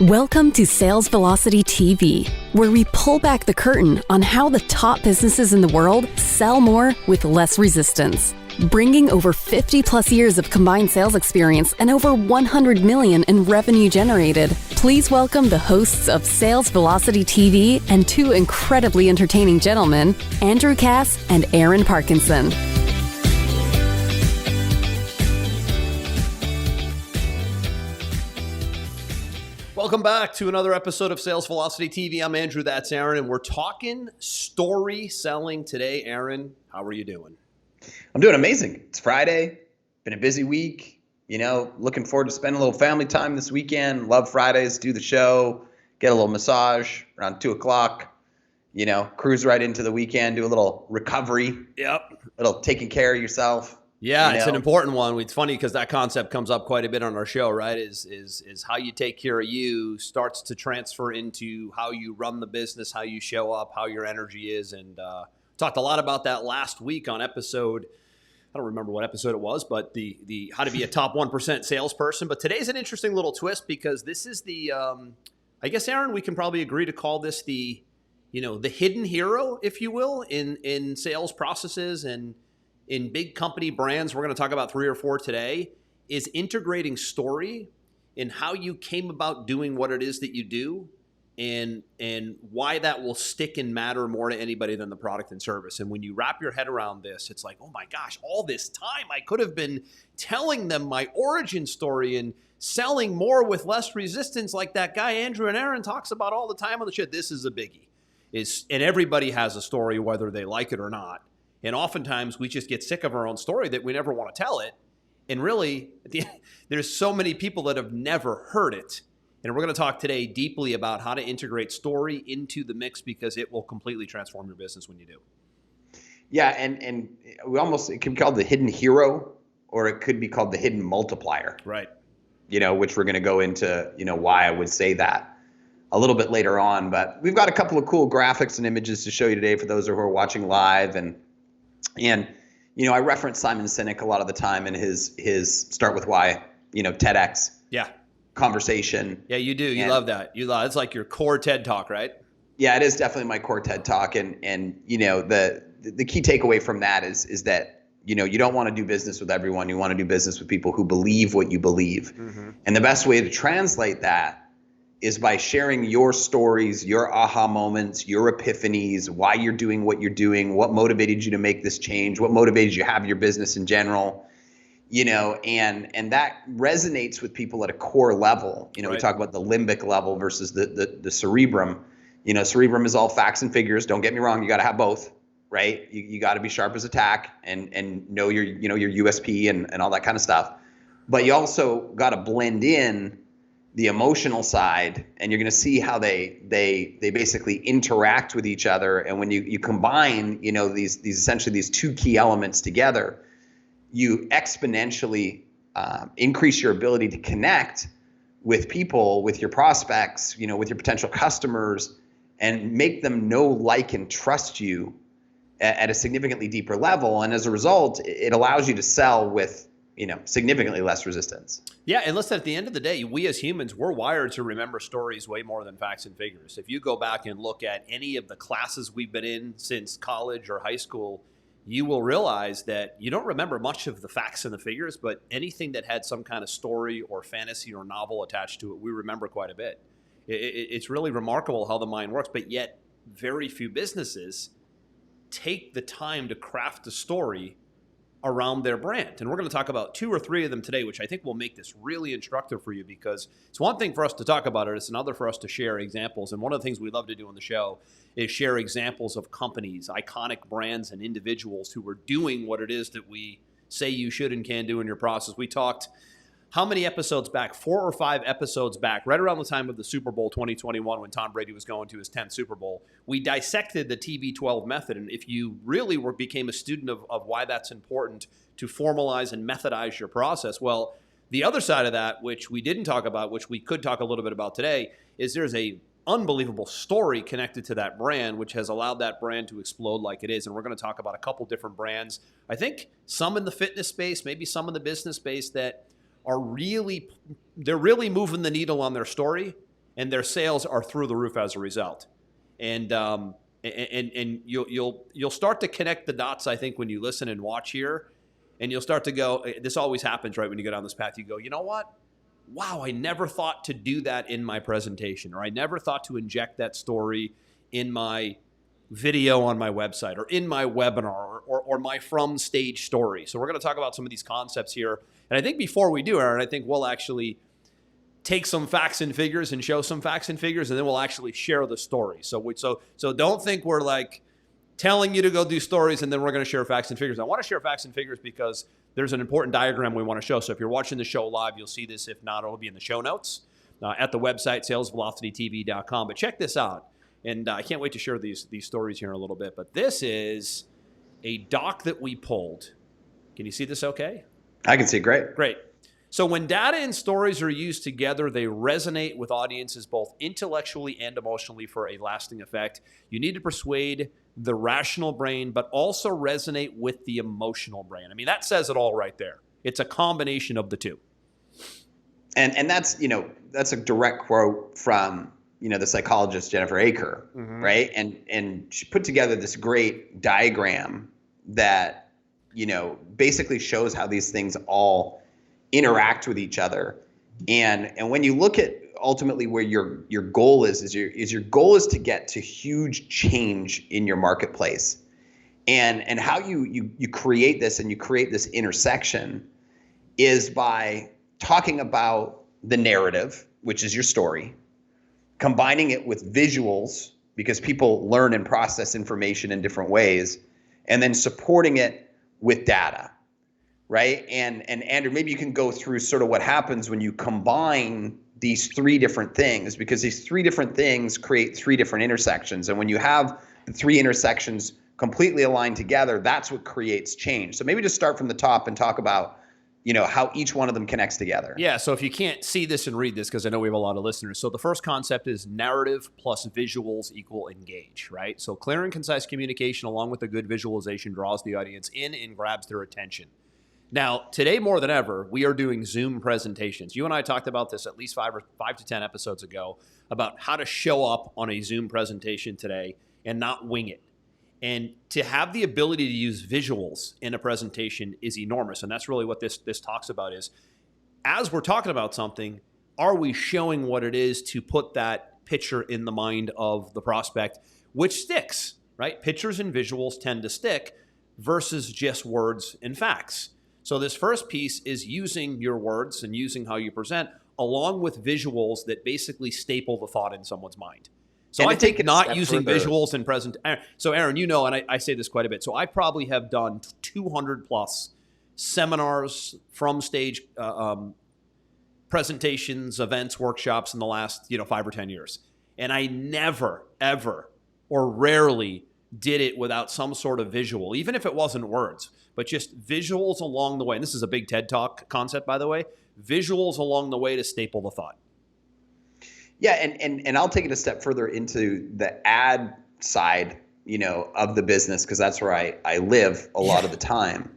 Welcome to Sales Velocity TV, where we pull back the curtain on how the top businesses in the world sell more with less resistance. Bringing over 50 plus years of combined sales experience and over 100 million in revenue generated, please welcome the hosts of Sales Velocity TV and two incredibly entertaining gentlemen, Andrew Cass and Aaron Parkinson. Welcome back to another episode of Sales Velocity TV. I'm Andrew, that's Aaron, and we're talking story selling today. Aaron, how are you doing? I'm doing amazing. It's Friday, been a busy week, looking forward to spending a little family time this weekend. Love Fridays, do the show, get a little massage around 2 o'clock, cruise right into the weekend, do a little recovery. Yep. A little taking care of yourself. Yeah, it's an important one. It's funny because that concept comes up quite a bit on our show, right? Is how you take care of you starts to transfer into how you run the business, how you show up, how your energy is. And talked a lot about that last week on episode, I don't remember what episode it was, but the how to be a top 1% salesperson. But today's an interesting little twist because this is the, I guess, Aaron, we can probably agree to call this the hidden hero, if you will, in sales processes and in big company brands. We're going to talk about 3 or 4 today, is integrating story in how you came about doing what it is that you do and why that will stick and matter more to anybody than the product and service. And when you wrap your head around this, it's like, oh my gosh, all this time I could have been telling them my origin story and selling more with less resistance like that guy Andrew and Aaron talks about all the time on the show. This is a biggie. And everybody has a story, whether they like it or not. And oftentimes we just get sick of our own story that we never want to tell it. And really, there's so many people that have never heard it. And we're going to talk today deeply about how to integrate story into the mix because it will completely transform your business when you do. Yeah, and it can be called the hidden hero, or it could be called the hidden multiplier. Right. Which we're going to go into, why I would say that a little bit later on. But we've got a couple of cool graphics and images to show you today for those who are watching live. And I reference Simon Sinek a lot of the time in his Start With Why, TEDx conversation. Yeah, you do. You love that. It's like your core TED Talk, right? Yeah, it is definitely my core TED Talk. And the key takeaway from that is that, you don't want to do business with everyone. You want to do business with people who believe what you believe. Mm-hmm. And the best way to translate that is by sharing your stories, your aha moments, your epiphanies, why you're doing what you're doing, what motivated you to make this change, what motivated you to have your business in general, and that resonates with people at a core level. Right. We talk about the limbic level versus the cerebrum. Cerebrum is all facts and figures. Don't get me wrong, you got to have both, right? You got to be sharp as a tack and know your USP and all that kind of stuff. But you also got to blend in the emotional side, and you're going to see how they basically interact with each other. And when you combine, these essentially these two key elements together, you exponentially increase your ability to connect with people, with your prospects, with your potential customers, and make them know, like, and trust you at a significantly deeper level. And as a result, it allows you to sell with significantly less resistance. Yeah, and listen, at the end of the day, we as humans, we're wired to remember stories way more than facts and figures. If you go back and look at any of the classes we've been in since college or high school, you will realize that you don't remember much of the facts and the figures, but anything that had some kind of story or fantasy or novel attached to it, we remember quite a bit. It's really remarkable how the mind works, but yet very few businesses take the time to craft a story around their brand. And we're going to talk about 2 or 3 of them today, which I think will make this really instructive for you, because it's one thing for us to talk about it, it's another for us to share examples. And one of the things we love to do on the show is share examples of companies, iconic brands, and individuals who are doing what it is that we say you should and can do in your process. We talked how many episodes back? 4 or 5 episodes back, right around the time of the Super Bowl 2021 when Tom Brady was going to his 10th Super Bowl. We dissected the TB12 method. And if you really became a student of why that's important to formalize and methodize your process, well, the other side of that, which we didn't talk about, which we could talk a little bit about today, is there's a unbelievable story connected to that brand, which has allowed that brand to explode like it is. And we're going to talk about a couple different brands. I think some in the fitness space, maybe some in the business space that they're really moving the needle on their story, and their sales are through the roof as a result. And you'll start to connect the dots, I think, when you listen and watch here, and you'll start to go, this always happens, right? When you go down this path, you go, you know what? Wow, I never thought to do that in my presentation, or I never thought to inject that story in my video on my website or in my webinar or my from stage story. So we're going to talk about some of these concepts here. And I think before we do, Aaron, I think we'll actually take some facts and figures and show some facts and figures, and then we'll actually share the story. So don't think we're like telling you to go do stories and then we're going to share facts and figures. I want to share facts and figures because there's an important diagram we want to show. So if you're watching the show live, you'll see this. If not, it'll be in the show notes at the website, salesvelocitytv.com. But check this out. And I can't wait to share these stories here in a little bit. But this is a doc that we pulled. Can you see this okay? I can see it great. Great. So when data and stories are used together, they resonate with audiences both intellectually and emotionally for a lasting effect. You need to persuade the rational brain, but also resonate with the emotional brain. I mean, that says it all right there. It's a combination of the two. And that's, that's a direct quote from, the psychologist Jennifer Aker, right? And she put together this great diagram that, basically shows how these things all interact with each other. And when you look at ultimately where your goal is your goal is to get to huge change in your marketplace. And how you create this and you create this intersection is by talking about the narrative, which is your story, combining it with visuals because people learn and process information in different ways, and then supporting it with data. Right. And Andrew, maybe you can go through sort of what happens when you combine these three different things, because these three different things create three different intersections. And when you have the three intersections completely aligned together, that's what creates change. So maybe just start from the top and talk about, how each one of them connects together. Yeah. So if you can't see this and read this, because I know we have a lot of listeners. So the first concept is narrative plus visuals equal engage, right? So clear and concise communication along with a good visualization draws the audience in and grabs their attention. Now, today more than ever, we are doing Zoom presentations. You and I talked about this at least 5 to 10 episodes ago about how to show up on a Zoom presentation today and not wing it. And to have the ability to use visuals in a presentation is enormous. And that's really what this talks about is, as we're talking about something, are we showing what it is to put that picture in the mind of the prospect, which sticks, right? Pictures and visuals tend to stick versus just words and facts. So this first piece is using your words and using how you present along with visuals that basically staple the thought in someone's mind. So I think not using visuals in present. So Aaron, and I say this quite a bit. So I probably have done 200 plus seminars, from stage presentations, events, workshops in the last 5 or 10 years. And I never, ever, or rarely did it without some sort of visual, even if it wasn't words, but just visuals along the way. And this is a big TED Talk concept, by the way, visuals along the way to staple the thought. Yeah. And I'll take it a step further into the ad side, of the business, because that's where I live a lot of the time.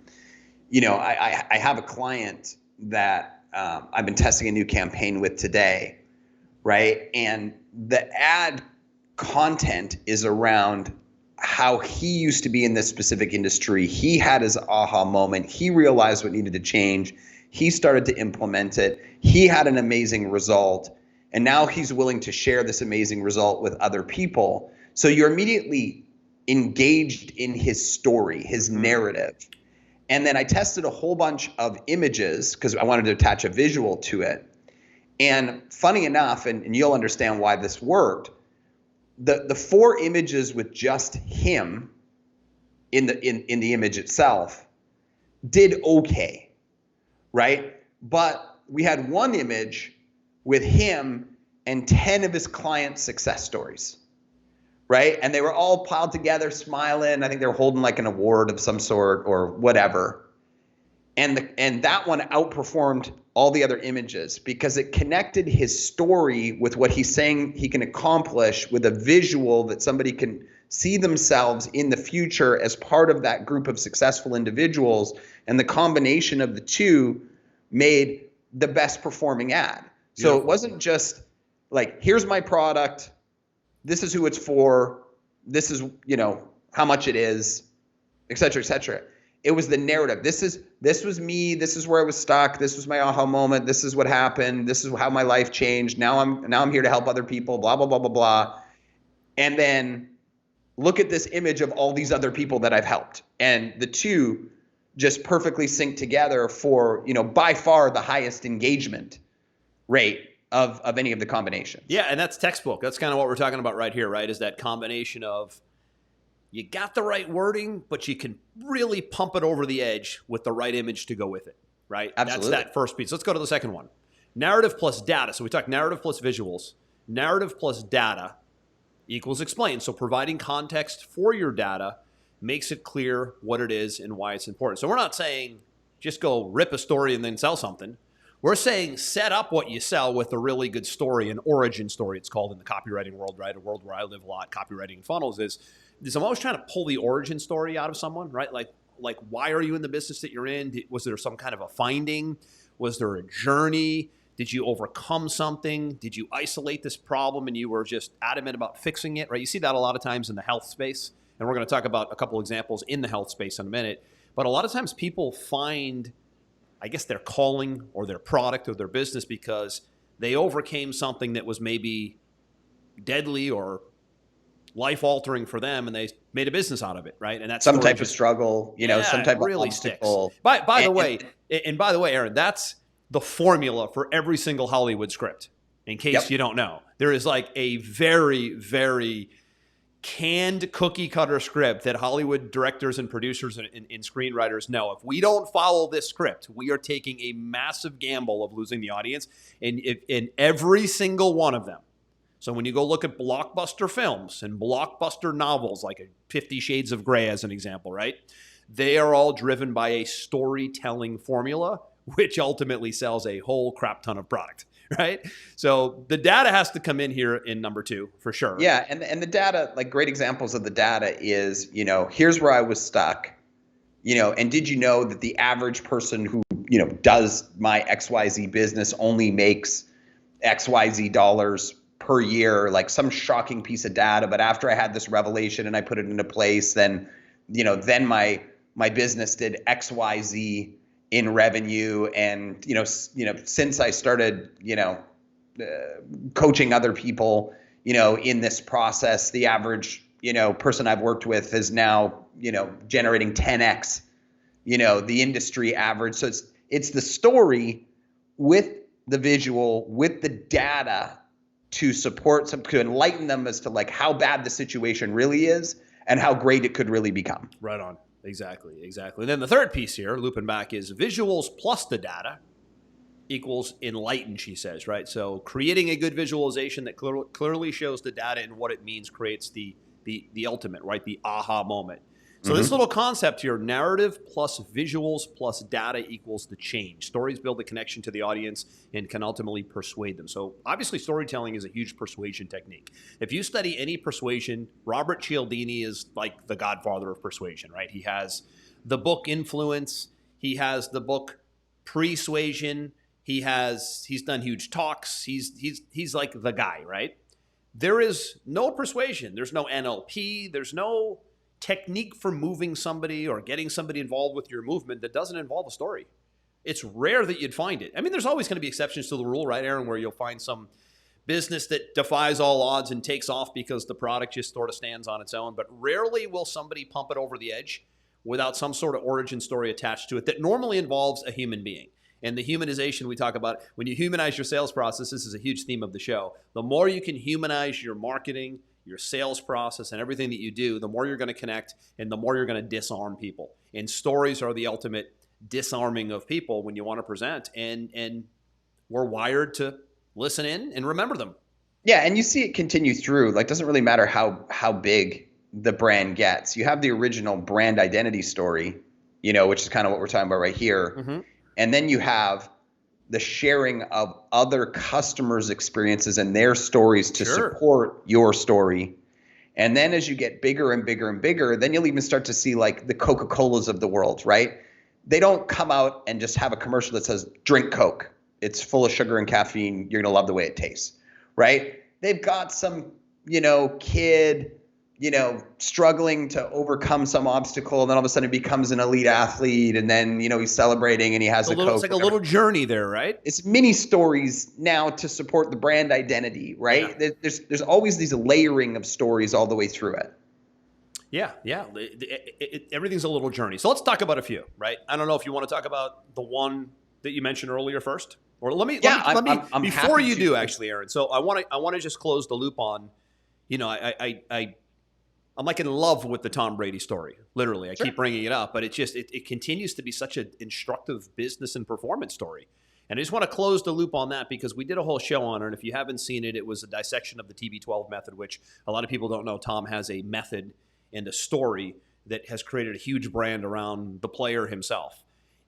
I have a client that I've been testing a new campaign with today, right? And the ad content is around how he used to be in this specific industry. He had his aha moment. He realized what needed to change. He started to implement it. He had an amazing result. And now he's willing to share this amazing result with other people. So you're immediately engaged in his story, his narrative. And then I tested a whole bunch of images because I wanted to attach a visual to it. And funny enough, and you'll understand why this worked, the 4 images with just him in the image itself did okay, right? But we had one image with him and 10 of his clients' success stories, right? And they were all piled together, smiling. I think they were holding like an award of some sort or whatever. And that one outperformed all the other images because it connected his story with what he's saying he can accomplish with a visual that somebody can see themselves in the future as part of that group of successful individuals. And the combination of the two made the best performing ad. So it wasn't just like, here's my product. This is who it's for. This is, how much it is, et cetera, et cetera. It was the narrative. This was me. This is where I was stuck. This was my aha moment. This is what happened. This is how my life changed. Now I'm here to help other people, blah, blah, blah, blah, blah. And then look at this image of all these other people that I've helped. And the two just perfectly sync together for, by far the highest engagement rate of any of the combinations. Yeah, and that's textbook. That's kind of what we're talking about right here, right? Is that combination of you got the right wording, but you can really pump it over the edge with the right image to go with it, right? Absolutely. That's that first piece. Let's go to the second one. Narrative plus data. So we talk narrative plus visuals. Narrative plus data equals explain. So providing context for your data makes it clear what it is and why it's important. So we're not saying just go rip a story and then sell something. We're saying set up what you sell with a really good story, an origin story, it's called in the copywriting world, right? A world where I live a lot, copywriting funnels is I'm always trying to pull the origin story out of someone, right? Like why are you in the business that you're in? Was there some kind of a finding? Was there a journey? Did you overcome something? Did you isolate this problem and you were just adamant about fixing it, right? You see that a lot of times in the health space. And we're going to talk about a couple examples in the health space in a minute. But a lot of times people find, I guess, their calling or their product or their business because they overcame something that was maybe deadly or life-altering for them, and they made a business out of it, right? And that's some type of struggle, some type really of obstacle. By the way, Aaron, that's the formula for every single Hollywood script. In case you don't know, there is like a very, very canned cookie cutter script that Hollywood directors and producers and screenwriters know. If we don't follow this script, we are taking a massive gamble of losing the audience in every single one of them. So when you go look at blockbuster films and blockbuster novels, like 50 Shades of Grey as an example, right? They are all driven by a storytelling formula, which ultimately sells a whole crap ton of product. Right? So the data has to come in here in number 2 for sure. Yeah. And the data, like great examples of the data is, here's where I was stuck, and did you know that the average person who, does my XYZ business only makes XYZ dollars per year, like some shocking piece of data. But after I had this revelation and I put it into place, then, then my business did XYZ in revenue. And, since I started, coaching other people, in this process, the average, person I've worked with is now, generating 10x, the industry average. So it's the story with the visual, with the data to support to enlighten them as to like how bad the situation really is and how great it could really become. Right on. Exactly. And then the third piece here, looping back, is visuals plus the data equals enlighten, she says, right? So creating a good visualization that clearly shows the data and what it means creates the ultimate, right? The aha moment. So this little concept here, narrative plus visuals plus data equals the change. Stories build a connection to the audience and can ultimately persuade them. So obviously storytelling is a huge persuasion technique. If you study any persuasion, Robert Cialdini is like the godfather of persuasion, right? He has the book Influence. He has the book Persuasion. He's done huge talks. He's like the guy, right? There is no persuasion. There's no NLP. There's no technique for moving somebody or getting somebody involved with your movement that doesn't involve a story. It's rare that you'd find it. I mean, there's always going to be exceptions to the rule, right, Aaron, where you'll find some business that defies all odds and takes off because the product just sort of stands on its own. But rarely will somebody pump it over the edge without some sort of origin story attached to it that normally involves a human being. And the humanization we talk about, when you humanize your sales process, this is a huge theme of the show. The more you can humanize your marketing, your sales process, and everything that you do, the more you're going to connect and the more you're going to disarm people. And stories are the ultimate disarming of people when you want to present. And we're wired to listen in and remember them. Yeah, and you see it continue through. Like, doesn't really matter how big the brand gets. You have the original brand identity story, which is kind of what we're talking about right here. Mm-hmm. And then you have the sharing of other customers' experiences and their stories to support your story. And then as you get bigger and bigger and bigger, then you'll even start to see like the Coca-Colas of the world, right? They don't come out and just have a commercial that says, drink Coke. It's full of sugar and caffeine. You're going to love the way it tastes, right? They've got some, kid, struggling to overcome some obstacle, and then all of a sudden he becomes an elite athlete, and then, he's celebrating and he has It's Coke. like a little journey there, right? It's mini stories now to support the brand identity, right? Yeah. There's always these layering of stories all the way through it. Yeah. Everything's a little journey. So let's talk about a few, right? I don't know if you want to talk about the one that you mentioned earlier first, or let me I'm before you do, please. actually, Aaron. So I want to just close the loop on, I'm like in love with the Tom Brady story. Literally, I keep bringing it up, but it continues to be such an instructive business and performance story. And I just want to close the loop on that because we did a whole show on it. And if you haven't seen it, it was a dissection of the TB12 method, which a lot of people don't know. Tom has a method and a story that has created a huge brand around the player himself.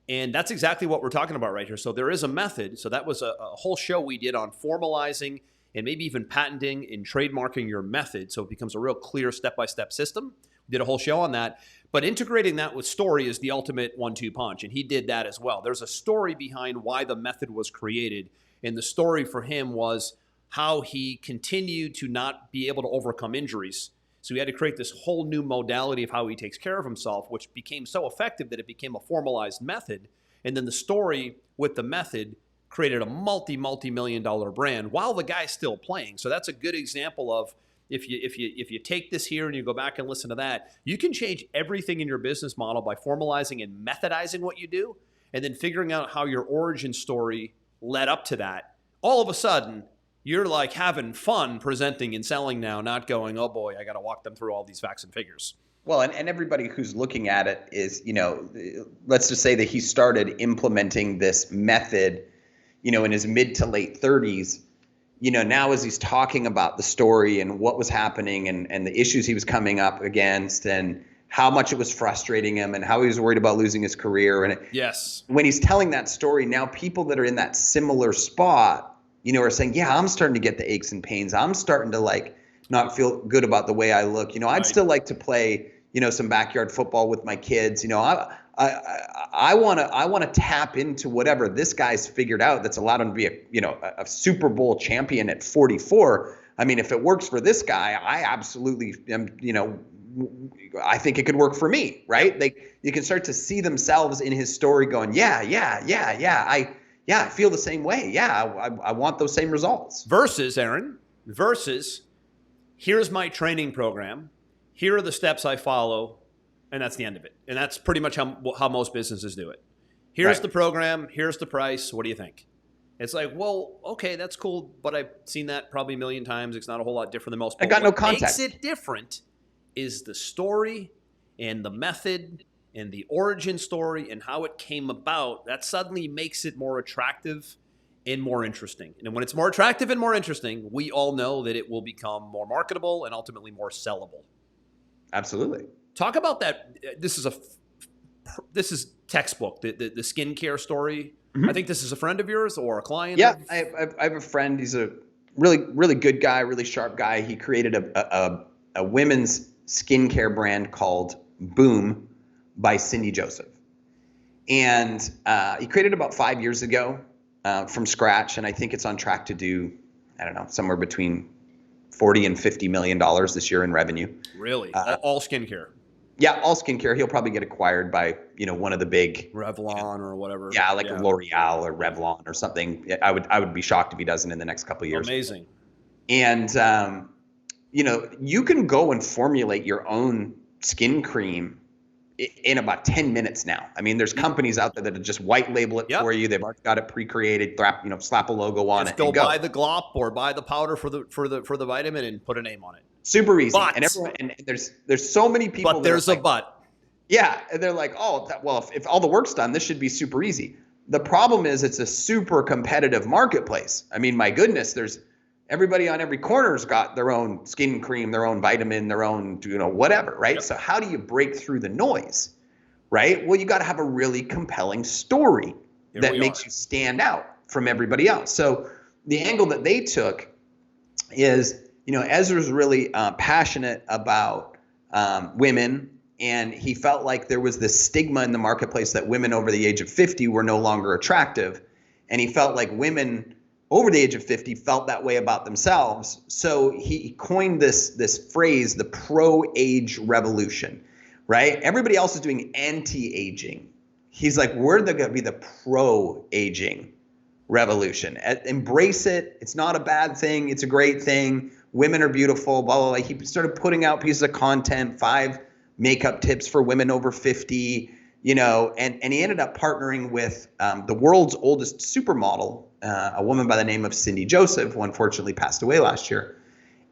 And that's exactly what we're talking about right here. So there is a method. So that was a whole show we did on formalizing and maybe even patenting and trademarking your method so it becomes a real clear step-by-step system. We did a whole show on that. But integrating that with story is the ultimate 1-2 punch, and he did that as well. There's a story behind why the method was created, and the story for him was how he continued to not be able to overcome injuries. So he had to create this whole new modality of how he takes care of himself, which became so effective that it became a formalized method. And then the story with the method created a multi-million-dollar brand while the guy's still playing. So that's a good example of if you take this here and you go back and listen to that, you can change everything in your business model by formalizing and methodizing what you do, and then figuring out how your origin story led up to that. All of a sudden, you're like having fun presenting and selling now, not going, oh boy, I got to walk them through all these facts and figures. Well, and everybody who's looking at it is, let's just say that he started implementing this method, in his mid to late 30s. Now as he's talking about the story and what was happening and the issues he was coming up against and how much it was frustrating him and how he was worried about losing his career. And yes, when he's telling that story, now people that are in that similar spot, are saying, yeah, I'm starting to get the aches and pains. I'm starting to not feel good about the way I look. I'd still like to play, some backyard football with my kids. I want to tap into whatever this guy's figured out that's allowed him to be a Super Bowl champion at 44. I mean, if it works for this guy, I absolutely am, I think it could work for me, right? You can start to see themselves in his story going, yeah, I feel the same way. Yeah, I want those same results. Versus, Aaron, here's my training program. Here are the steps I follow. And that's the end of it. And that's pretty much how most businesses do it. Here's the program. Here's the price. What do you think? It's like, well, okay, that's cool. But I've seen that probably a million times. It's not a whole lot different than most. I got no context. What makes it different is the story and the method and the origin story and how it came about. That suddenly makes it more attractive and more interesting. And when it's more attractive and more interesting, we all know that it will become more marketable and ultimately more sellable. Absolutely. Talk about that. This is textbook, the skincare story. Mm-hmm. I think this is a friend of yours or a client. Yeah, I have a friend. He's a really good guy, really sharp guy. He created a women's skincare brand called Boom by Cindy Joseph. And he created it about 5 years ago from scratch. And I think it's on track to do, I don't know, somewhere between $40 and $50 million this year in revenue. Really? All skincare? Yeah, all skincare. He'll probably get acquired by, one of the big Revlon or whatever. Yeah, L'Oreal or Revlon or something. I would be shocked if he doesn't in the next couple of years. Amazing. And you can go and formulate your own skin cream in about 10 minutes now. I mean, there's companies out there that just white label it for you. They've already got it pre-created. Slap a logo on it. Go buy the glop or buy the powder for the vitamin and put a name on it. Super easy. But, and everyone and there's so many people. But there's a but. Yeah, and they're like, if all the work's done, this should be super easy. The problem is it's a super competitive marketplace. I mean, my goodness, there's everybody on every corner's got their own skin cream, their own vitamin, their own, whatever, right? Yep. So how do you break through the noise, right? Well, you got to have a really compelling story that makes you stand out from everybody else. So the angle that they took is, Ezra's really passionate about women, and he felt like there was this stigma in the marketplace that women over the age of 50 were no longer attractive. And he felt like women over the age of 50 felt that way about themselves. So he coined this phrase, the pro-age revolution, right? Everybody else is doing anti-aging. He's like, we're going to be the pro-aging revolution. Embrace it. It's not a bad thing. It's a great thing. Women are beautiful, blah, blah, blah. He started putting out pieces of content, 5 makeup tips for women over 50, and he ended up partnering with the world's oldest supermodel, a woman by the name of Cindy Joseph, who unfortunately passed away last year.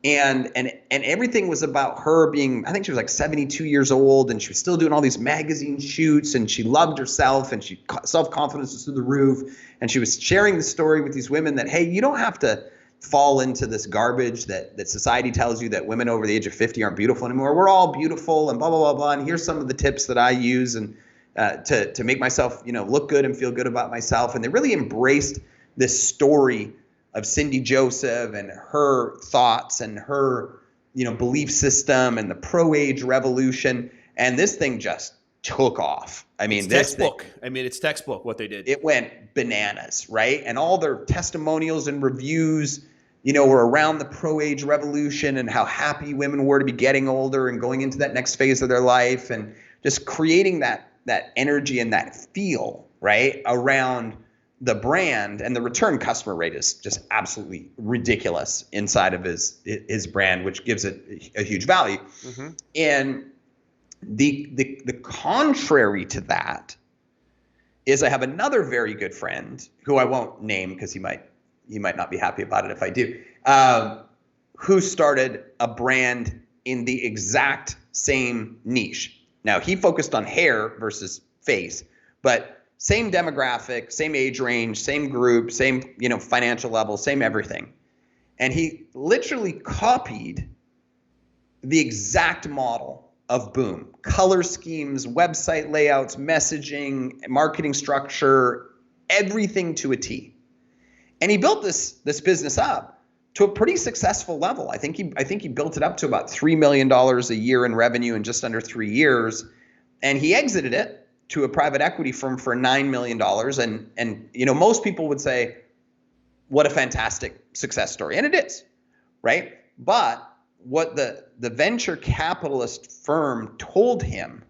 And everything was about her being, I think she was like 72 years old, and she was still doing all these magazine shoots, and she loved herself, and self-confidence was through the roof. And she was sharing the story with these women that, hey, you don't have to fall into this garbage that society tells you that women over the age of 50 aren't beautiful anymore. We're all beautiful and blah, blah, blah, blah. And here's some of the tips that I use and to make myself, look good and feel good about myself. And they really embraced this story of Cindy Joseph and her thoughts and her, belief system and the pro-age revolution. And this thing just took off. It's textbook. It's textbook what they did. It went bananas, right? And all their testimonials and reviews, were around the pro-age revolution and how happy women were to be getting older and going into that next phase of their life, and just creating that energy and that feel, right, around the brand. And the return customer rate is just absolutely ridiculous inside of his brand, which gives it a huge value. Mm-hmm. And the contrary to that is I have another very good friend who I won't name because he might not be happy about it if I do, who started a brand in the exact same niche. Now, he focused on hair versus face, but same demographic, same age range, same group, same, financial level, same everything. And he literally copied the exact model of Boom. Color schemes, website layouts, messaging, marketing structure, everything to a T. And he built this business up to a pretty successful level. I think he built it up to about $3 million a year in revenue in just under 3 years. And he exited it to a private equity firm for $9 million. And most people would say, what a fantastic success story. And it is, right? But what the venture capitalist firm told him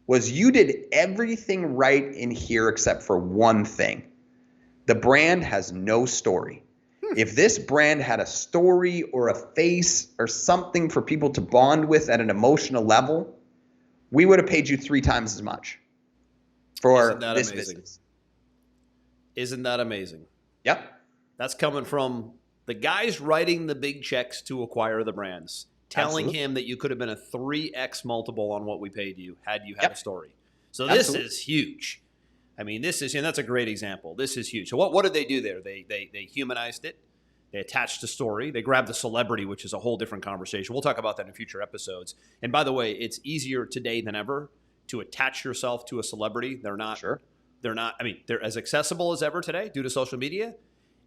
was, you did everything right in here except for one thing. The brand has no story. If this brand had a story or a face or something for people to bond with at an emotional level, we would have paid you 3 times as much for this business. Isn't that amazing? Yep. That's coming from the guys writing the big checks to acquire the brands, telling him that you could have been a 3x multiple on what we paid you had you had a story. So this is huge. And that's a great example. This is huge. So what did they do there? They humanized it. They attached a story. They grabbed the celebrity, which is a whole different conversation. We'll talk about that in future episodes. And by the way, it's easier today than ever to attach yourself to a celebrity. They're not. They're as accessible as ever today due to social media.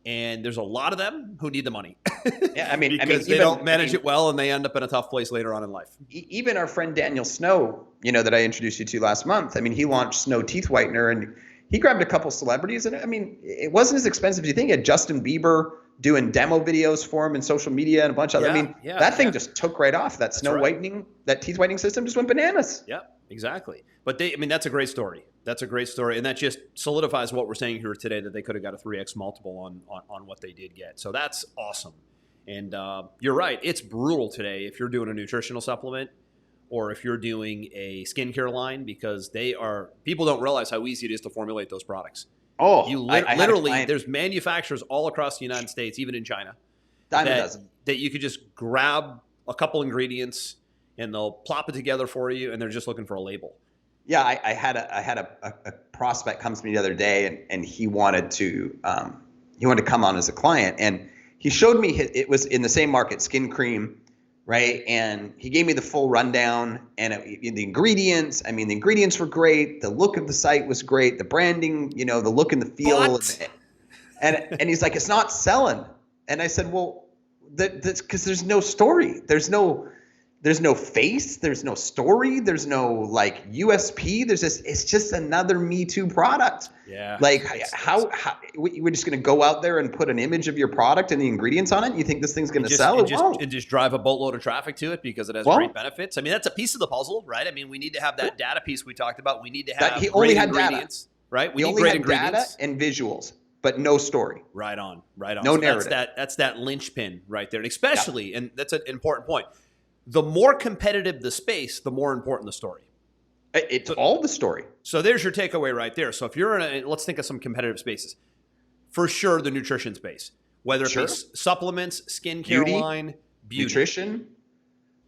And there's a lot of them who need the money. Because they don't manage it well, and they end up in a tough place later on in life. Even our friend Daniel Snow, that I introduced you to last month. He launched Snow Teeth Whitener, and he grabbed a couple celebrities. And it wasn't as expensive as you think. He had Justin Bieber doing demo videos for him in social media and a bunch of other. That thing just took right off. That whitening, that teeth whitening system just went bananas. Yeah, exactly. But that's a great story. That's a great story. And that just solidifies what we're saying here today, that they could have got a 3x multiple on what they did get. So that's awesome. And you're right. It's brutal today if you're doing a nutritional supplement or if you're doing a skincare line, because people don't realize how easy it is to formulate those products. Oh, literally, there's manufacturers all across the United States, even in China, that you could just grab a couple ingredients and they'll plop it together for you, and they're just looking for a label. Yeah, I had a prospect come to me the other day, and he wanted to come on as a client, and he showed me it was in the same market, skin cream, right? And he gave me the full rundown and the ingredients. The ingredients were great. The look of the site was great. The branding, the look and the feel. And he's like, it's not selling. And I said, well, that's because there's no story. There's no, There's no face, there's no story, there's no like USP. It's just another Me Too product. Yeah. Like how we're just going to go out there and put an image of your product and the ingredients on it? You think this thing's going to sell? It won't. And just drive a boatload of traffic to it because it has great benefits. I mean, that's a piece of the puzzle, right? I mean, we need to have that data piece we talked about. We need to have he only had ingredients, data. right? We only had data and visuals, but no story. Right on. No so narrative. That's that linchpin right there. And especially, and that's an important point, the more competitive the space, the more important the story. It's all the story. So there's your takeaway right there. So if you're let's think of some competitive spaces. For sure, the nutrition space, whether it be supplements, skincare line, beauty. Nutrition,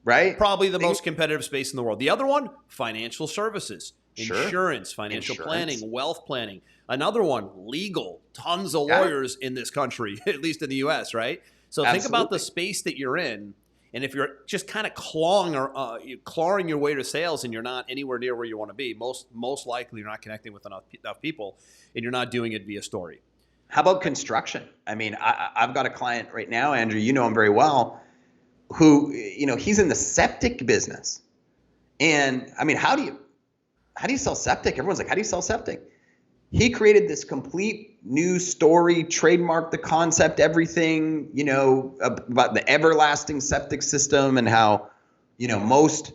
right? Probably the most competitive space in the world. The other one, financial services, insurance, financial planning, wealth planning. Another one, legal. Tons of lawyers in this country, at least in the U.S., right? So think about the space that you're in. And if you're just kind of clawing your way to sales and you're not anywhere near where you want to be, most likely you're not connecting with enough people and you're not doing it via story. How about construction? I mean, I've got a client right now, Andrew, you know him very well, who, he's in the septic business. And I mean, how do you sell septic? Everyone's like, how do you sell septic? He created this complete new story, trademarked the concept, everything, about the everlasting septic system and how, most,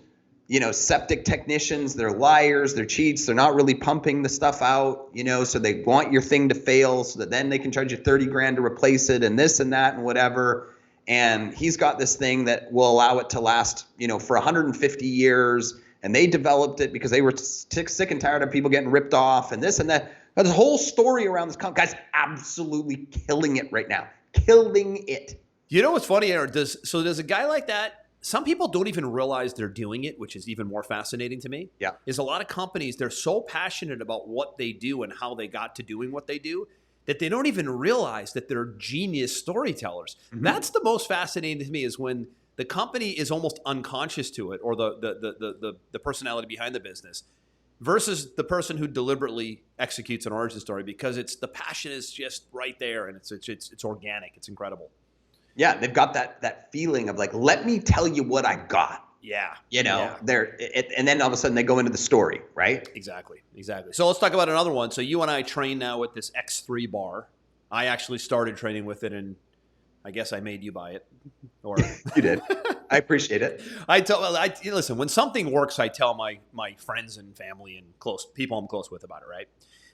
septic technicians, they're liars, they're cheats, they're not really pumping the stuff out, so they want your thing to fail so that then they can charge you $30,000 to replace it and this and that and whatever. And he's got this thing that will allow it to last, for 150 years. And they developed it because they were sick and tired of people getting ripped off and this and that. There's a whole story around this company. Guy's absolutely killing it right now. Killing it. You know what's funny, Aaron? Does a guy like that, some people don't even realize they're doing it, which is even more fascinating to me. Yeah. Is a lot of companies, they're so passionate about what they do and how they got to doing what they do that they don't even realize that they're genius storytellers. Mm-hmm. That's the most fascinating to me is when the company is almost unconscious to it, or the personality behind the business, versus the person who deliberately executes an origin story, because the passion is just right there and it's organic. It's incredible. Yeah, they've got that feeling of like, let me tell you what I got. Yeah. And then all of a sudden they go into the story, right? Exactly. So let's talk about another one. So you and I train now with this X3 bar. I actually started training with it, and I guess I made you buy it. Or you did. I appreciate it. Listen, when something works, I tell my friends and family and close people I'm close with about it, right?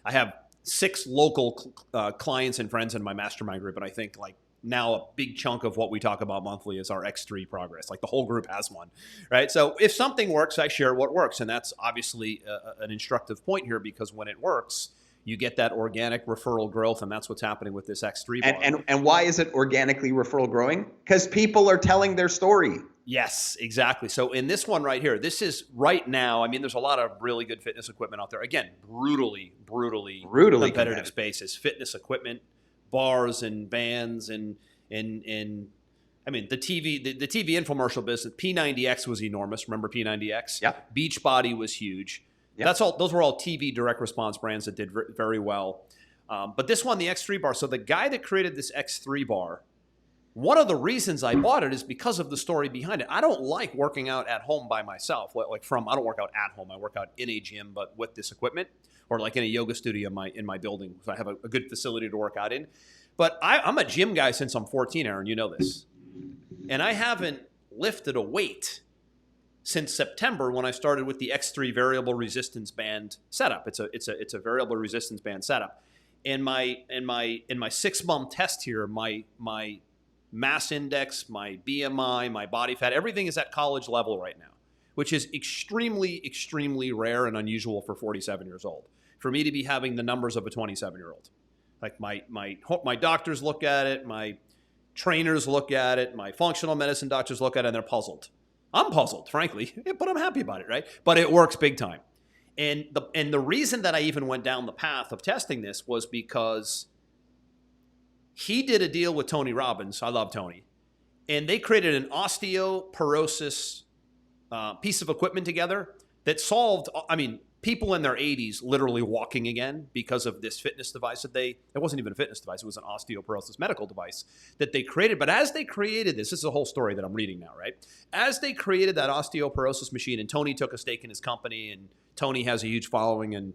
I have 6 local clients and friends in my mastermind group, and I think like now a big chunk of what we talk about monthly is our X3 progress. Like the whole group has one, right? So if something works, I share what works, and that's obviously an instructive point here, because when it works, you get that organic referral growth, and that's what's happening with this X3 bar. And why is it organically referral growing? Because people are telling their story. Yes, exactly. So in this one right here, this is right now, I mean, there's a lot of really good fitness equipment out there. Again, brutally competitive spaces, fitness equipment, bars and bands and I mean, the TV infomercial business, P90X was enormous. Remember P90X? Yeah. Beachbody was huge. Yep. Those were all TV direct response brands that did very well. But this one, the X3 bar. So the guy that created this X3 bar, one of the reasons I bought it is because of the story behind it. I don't like working out at home by myself. I don't work out at home. I work out in a gym, but with this equipment, or like in a yoga studio in my building. So I have a good facility to work out in. But I'm a gym guy since I'm 14, Aaron. You know this. And I haven't lifted a weight since September, when I started with the X3 variable resistance band setup. It's a variable resistance band setup. In my 6-month test here, my mass index, my BMI, my body fat, everything is at college level right now, which is extremely, extremely rare and unusual for 47 years old. For me to be having the numbers of a 27-year-old. Like my doctors look at it, my trainers look at it, my functional medicine doctors look at it, and they're puzzled. I'm puzzled, frankly, but I'm happy about it, right? But it works big time. And the reason that I even went down the path of testing this was because he did a deal with Tony Robbins. I love Tony. And they created an osteoporosis piece of equipment together that solved, people in their 80s literally walking again because of this fitness device that it wasn't even a fitness device, it was an osteoporosis medical device that they created. But as they created this is a whole story that I'm reading now, right? As they created that osteoporosis machine, and Tony took a stake in his company, and Tony has a huge following and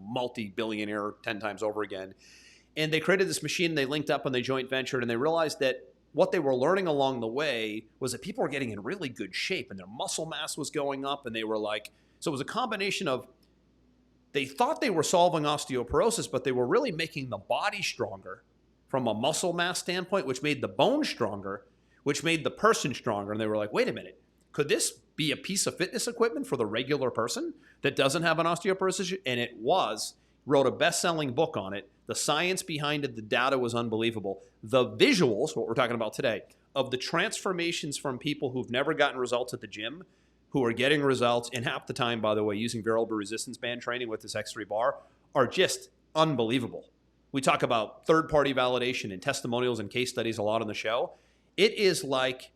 multi-billionaire 10 times over again. And they created this machine, they linked up and they joint ventured, and they realized that what they were learning along the way was that people were getting in really good shape and their muscle mass was going up, and they were like, so it was a combination of, they thought they were solving osteoporosis, but they were really making the body stronger from a muscle mass standpoint, which made the bone stronger, which made the person stronger. And they were like, wait a minute, could this be a piece of fitness equipment for the regular person that doesn't have an osteoporosis issue? And it was. Wrote a best-selling book on it. The science behind it, the data was unbelievable. The visuals, what we're talking about today, of the transformations from people who've never gotten results at the gym, who are getting results, and half the time, by the way, using variable resistance band training with this X3 bar, are just unbelievable. We talk about third-party validation and testimonials and case studies a lot on the show. It is like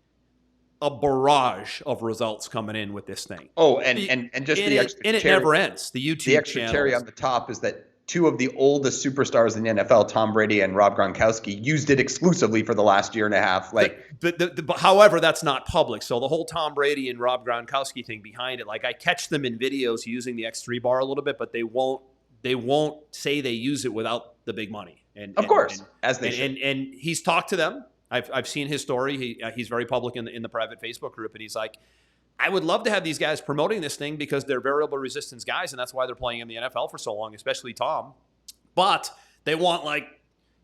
a barrage of results coming in with this thing. Oh, and just the extra and it cherry, never ends. The YouTube the extra channels. cherry on the top is that two of the oldest superstars in the NFL, Tom Brady and Rob Gronkowski, used it exclusively for the last year and a half. But however, that's not public. So the whole Tom Brady and Rob Gronkowski thing behind it, like I catch them in videos using the X3 bar a little bit, but they won't say they use it without the big money. And of course, as they should. And he's talked to them. I've seen his story. He's very public in the private Facebook group, and he's like, I would love to have these guys promoting this thing because they're variable resistance guys, and that's why they're playing in the NFL for so long, especially Tom. But they want like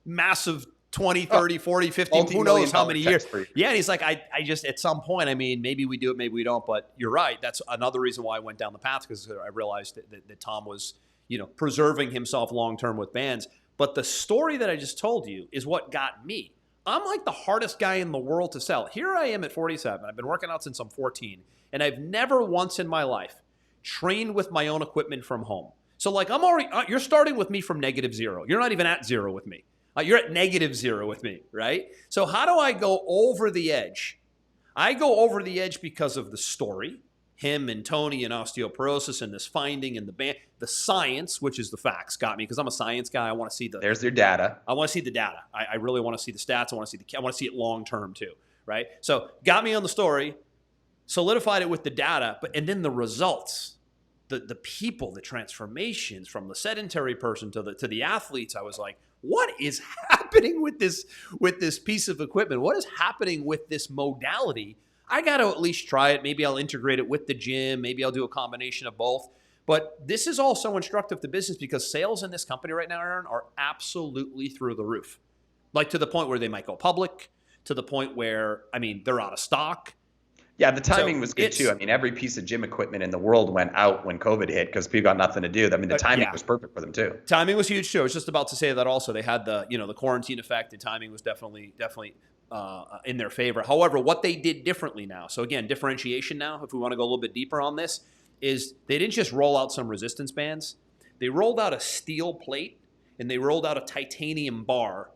massive 20, 30, 40, 50, who knows how many years. Yeah, and he's like, I just, at some point, I mean, maybe we do it, maybe we don't. But you're right. That's another reason why I went down the path, because I realized that Tom was, preserving himself long-term with bands. But the story that I just told you is what got me. I'm like the hardest guy in the world to sell. Here I am at 47. I've been working out since I'm 14. And I've never once in my life trained with my own equipment from home. So like you're starting with me from -0. You're not even at 0 with me. You're at -0 with me, right? So how do I go over the edge? I go over the edge because of the story, him and Tony and osteoporosis and this finding and the science, which is the facts, got me because I'm a science guy. I want to see there's their data. I want to see the data. I really want to see the stats. I want to see it long term too, right? So got me on the story, solidified it with the data, and then the results, the people, the transformations from the sedentary person to the athletes. I was like, what is happening with this piece of equipment? What is happening with this modality? I got to at least try it. Maybe I'll integrate it with the gym. Maybe I'll do a combination of both. But this is all so instructive to business because sales in this company right now, Aaron, are absolutely through the roof. Like to the point where they might go public, to the point where, they're out of stock. Yeah, the timing was good too. Every piece of gym equipment in the world went out when COVID hit because people got nothing to do. The timing was perfect for them too. Timing was huge too. I was just about to say that also. They had the quarantine effect. The timing was definitely in their favor. However, what they did differently now, so again, differentiation now, if we want to go a little bit deeper on this, is they didn't just roll out some resistance bands. They rolled out a steel plate and they rolled out a titanium bar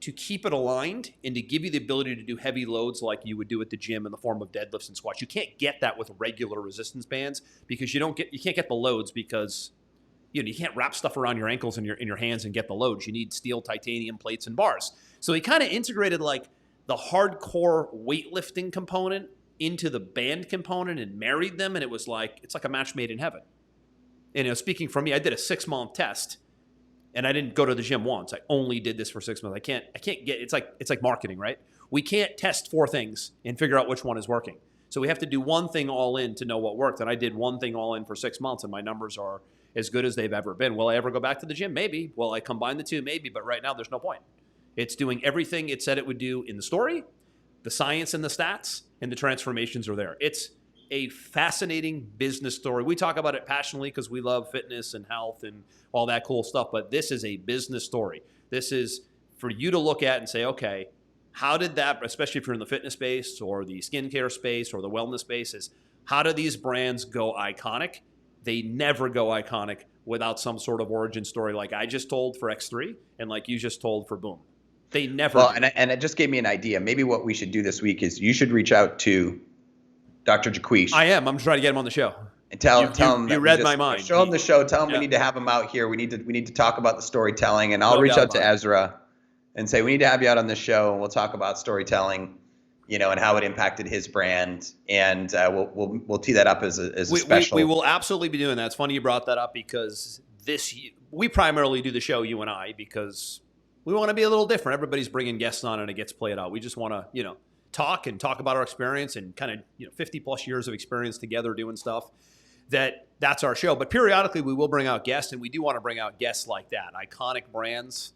to keep it aligned and to give you the ability to do heavy loads like you would do at the gym in the form of deadlifts and squats. You can't get that with regular resistance bands because you can't get the loads because you can't wrap stuff around your ankles and your hands and get the loads. You need steel titanium plates and bars. So he kind of integrated like the hardcore weightlifting component into the band component and married them, and it's like a match made in heaven. And speaking for me, I did a 6-month test, and I didn't go to the gym once. I only did this for 6 months. I can't get. It's like marketing, right? We can't test 4 things and figure out which one is working. So we have to do one thing all in to know what worked. And I did one thing all in for 6 months, and my numbers are as good as they've ever been. Will I ever go back to the gym? Maybe. Will I combine the two? Maybe. But right now, there's no point. It's doing everything it said it would do in the story, the science and the stats, and the transformations are there. It's a fascinating business story. We talk about it passionately because we love fitness and health and all that cool stuff, but this is a business story. This is for you to look at and say, okay, how did that, especially if you're in the fitness space or the skincare space or the wellness space, is how do these brands go iconic? They never go iconic without some sort of origin story like I just told for X3 and like you just told for Boom. They never. Well, and it just gave me an idea. Maybe what we should do this week is you should reach out to Dr. Jaquish. I am. I'm trying to get him on the show. and tell him you read my mind. Show him the show. Tell him yeah. we need to have him out here. We need to talk about the storytelling, and I'll No reach doubt out to about it. Ezra and say we need to have you out on the show, and we'll talk about storytelling, and how it impacted his brand, and we'll tee that up as a special. We will absolutely be doing that. It's funny you brought that up because we primarily do the show, you and I, because we want to be a little different. Everybody's bringing guests on and it gets played out. We just want to, talk about our experience and kind of, 50 plus years of experience together doing stuff. That's our show. But periodically we will bring out guests, and we do want to bring out guests like that, iconic brands.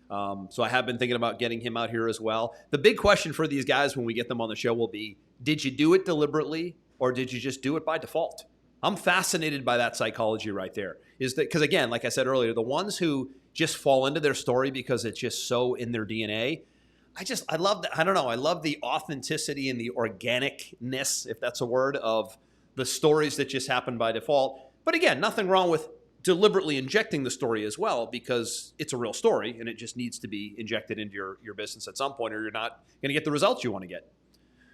So I have been thinking about getting him out here as well. The big question for these guys when we get them on the show will be, did you do it deliberately or did you just do it by default? I'm fascinated by that psychology right there. Is that because, again, like I said earlier, the ones who just fall into their story because it's just so in their DNA, I love that. I don't know. I love the authenticity and the organicness, if that's a word, of the stories that just happen by default. But again, nothing wrong with deliberately injecting the story as well, because it's a real story and it just needs to be injected into your business at some point, or you're not going to get the results you want to get.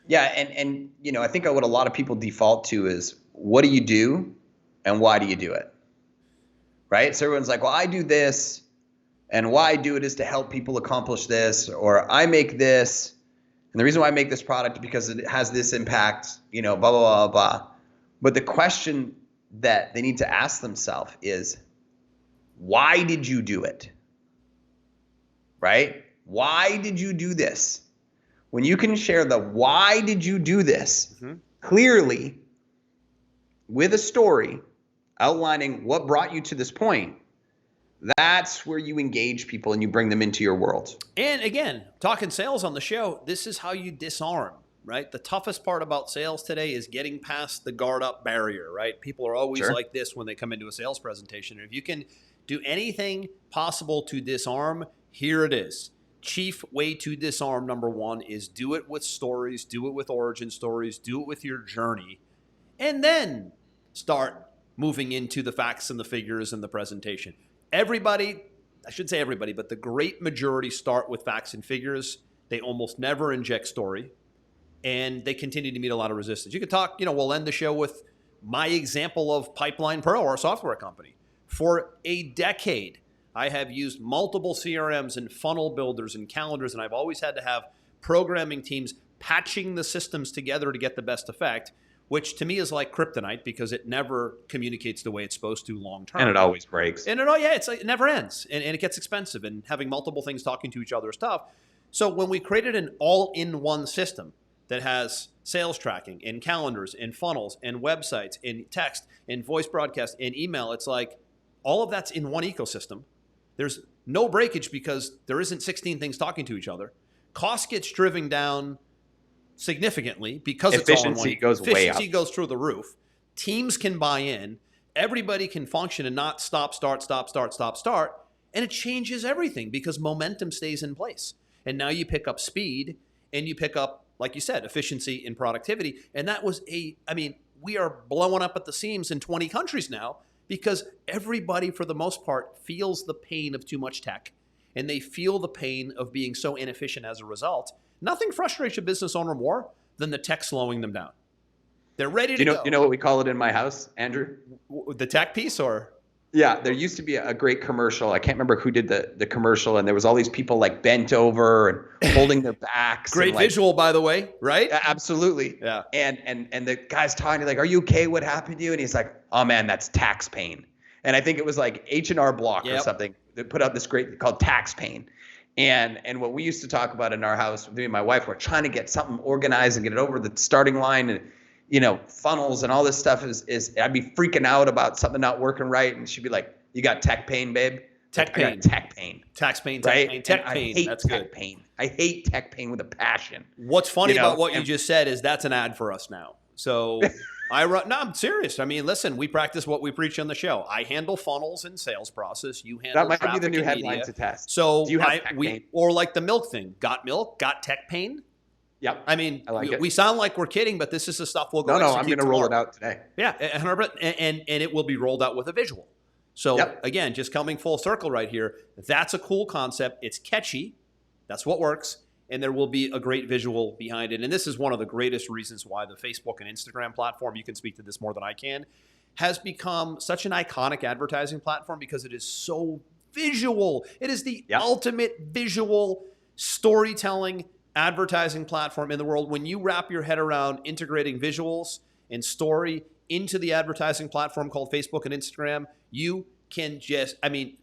Yeah, and I think what a lot of people default to is, what do you do and why do you do it? Right? So everyone's like, well, I do this, and why I do it is to help people accomplish this, or I make this, and the reason why I make this product is because it has this impact, blah, blah, blah, blah. But the question that they need to ask themselves is, why did you do it? Right? Why did you do this? When you can share the why did you do this clearly with a story outlining what brought you to this point, that's where you engage people and you bring them into your world. And again, talking sales on the show, this is how you disarm, right? The toughest part about sales today is getting past the guard up barrier, right? People are always like this when they come into a sales presentation. If you can do anything possible to disarm, here it is. Chief way to disarm, number one, is do it with stories, do it with origin stories, do it with your journey, and then start moving into the facts and the figures and the presentation. Everybody, I shouldn't say everybody, but the great majority start with facts and figures. They almost never inject story, and they continue to meet a lot of resistance. You could talk, we'll end the show with my example of Pipeline Pro, our software company. For a decade, I have used multiple CRMs and funnel builders and calendars, and I've always had to have programming teams patching the systems together to get the best effect, which to me is like kryptonite because it never communicates the way it's supposed to long term. And it always breaks. And it never ends, and it gets expensive, and having multiple things talking to each other is tough. So when we created an all-in-one system that has sales tracking and calendars and funnels and websites and text and voice broadcast and email, it's like all of that's in one ecosystem. There's no breakage because there isn't 16 things talking to each other. Cost gets driven down significantly because it's all in one. Efficiency goes through the roof. Teams can buy in. Everybody can function and not stop, start. And it changes everything because momentum stays in place. And now you pick up speed and you pick up, like you said, efficiency and productivity. And that was we are blowing up at the seams in 20 countries now because everybody, for the most part, feels the pain of too much tech. And they feel the pain of being so inefficient as a result. Nothing frustrates a business owner more than the tech slowing them down. They're ready to go. You know what we call it in my house, Andrew? The tech piece, or? Yeah, there used to be a great commercial. I can't remember who did the commercial, and there was all these people like bent over and holding their backs. Great visual, by the way, right? Absolutely. Yeah. And the guy's talking, like, "Are you okay? What happened to you?" And he's like, "Oh man, that's tax pain." And I think it was like H&R Block or something that put out this great called Tax Pain. And what we used to talk about in our house, me and my wife, we're trying to get something organized and get it over the starting line, and funnels and all this stuff is I'd be freaking out about something not working right, and she'd be like, "You got tech pain, babe?" Tech pain. I got tech pain. Tax pain, right? pain, tech pain. I hate That's tech good. pain. I hate tech pain with a passion. What's funny about what you just said is that's an ad for us now. So I'm serious. I mean, listen, we practice what we preach on the show. I handle funnels and sales process. You handle that might traffic be the new and headline media. to test. So do you have tech pain? Or like the milk thing. Got milk? Got tech pain? Yep. I mean, I like it. We sound like we're kidding, but this is the stuff we'll go No, I'm going to roll it out today. Yeah, 100%, and it will be rolled out with a visual. So again, just coming full circle right here, that's a cool concept. It's catchy. That's what works. And there will be a great visual behind it. And this is one of the greatest reasons why the Facebook and Instagram platform, you can speak to this more than I can, has become such an iconic advertising platform because it is so visual. It is the ultimate visual storytelling advertising platform in the world. When you wrap your head around integrating visuals and story into the advertising platform called Facebook and Instagram, you can just,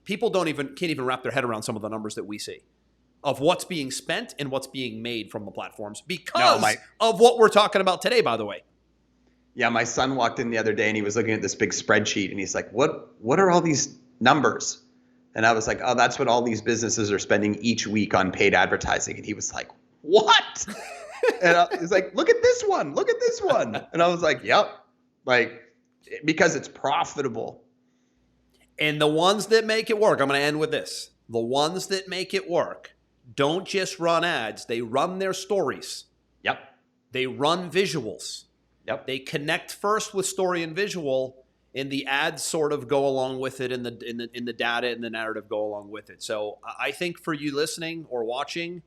people can't even wrap their head around some of the numbers that we see of what's being spent and what's being made from the platforms because of what we're talking about today, by the way. Yeah, my son walked in the other day and he was looking at this big spreadsheet and he's like, what are all these numbers? And I was like, oh, that's what all these businesses are spending each week on paid advertising. And he was like, what? And he's like, look at this one. Look at this one. And I was like, yep. Like, because it's profitable. And the ones that make it work, I'm going to end with this. The ones that make it work don't just run ads. They run their stories. Yep. They run visuals. Yep. They connect first with story and visual, and the ads sort of go along with it, and the data and the narrative go along with it. So I think for you listening or watching,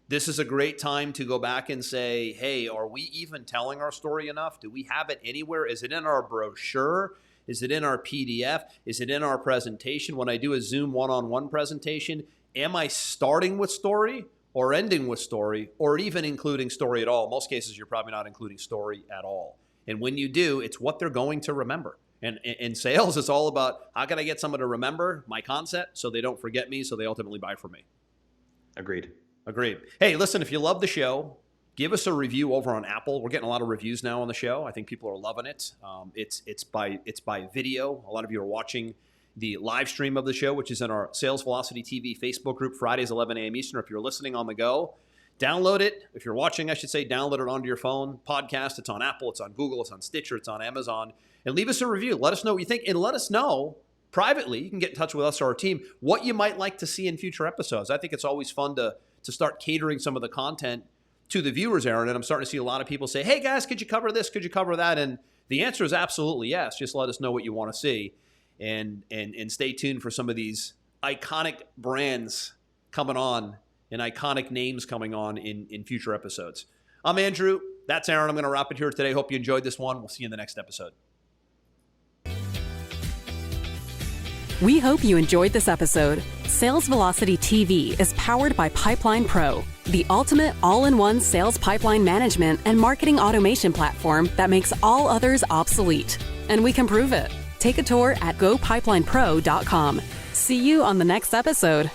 this is a great time to go back and say, hey, are we even telling our story enough? Do we have it anywhere? Is it in our brochure? Is it in our PDF? Is it in our presentation? When I do a Zoom one-on-one presentation, am I starting with story or ending with story or even including story at all? In most cases, you're probably not including story at all. And when you do, it's what they're going to remember. And in sales, it's all about how can I get someone to remember my concept so they don't forget me, so they ultimately buy from me. Agreed. Hey, listen, if you love the show, give us a review over on Apple. We're getting a lot of reviews now on the show. I think people are loving it. It's by video. A lot of you are watching the live stream of the show, which is in our Sales Velocity TV Facebook group, Fridays, 11 a.m. Eastern. If you're listening on the go, download it. If you're watching, I should say, download it onto your phone. Podcast, it's on Apple, it's on Google, it's on Stitcher, it's on Amazon. And leave us a review. Let us know what you think. And let us know privately, you can get in touch with us or our team, what you might like to see in future episodes. I think it's always fun to start catering some of the content to the viewers, Aaron. And I'm starting to see a lot of people say, hey, guys, could you cover this? Could you cover that? And the answer is absolutely yes. Just let us know what you want to see. And stay tuned for some of these iconic brands coming on and iconic names coming on in future episodes. I'm Andrew. That's Aaron. I'm going to wrap it here today. Hope you enjoyed this one. We'll see you in the next episode. We hope you enjoyed this episode. Sales Velocity TV is powered by Pipeline Pro, the ultimate all-in-one sales pipeline management and marketing automation platform that makes all others obsolete. And we can prove it. Take a tour at gopipelinepro.com. See you on the next episode.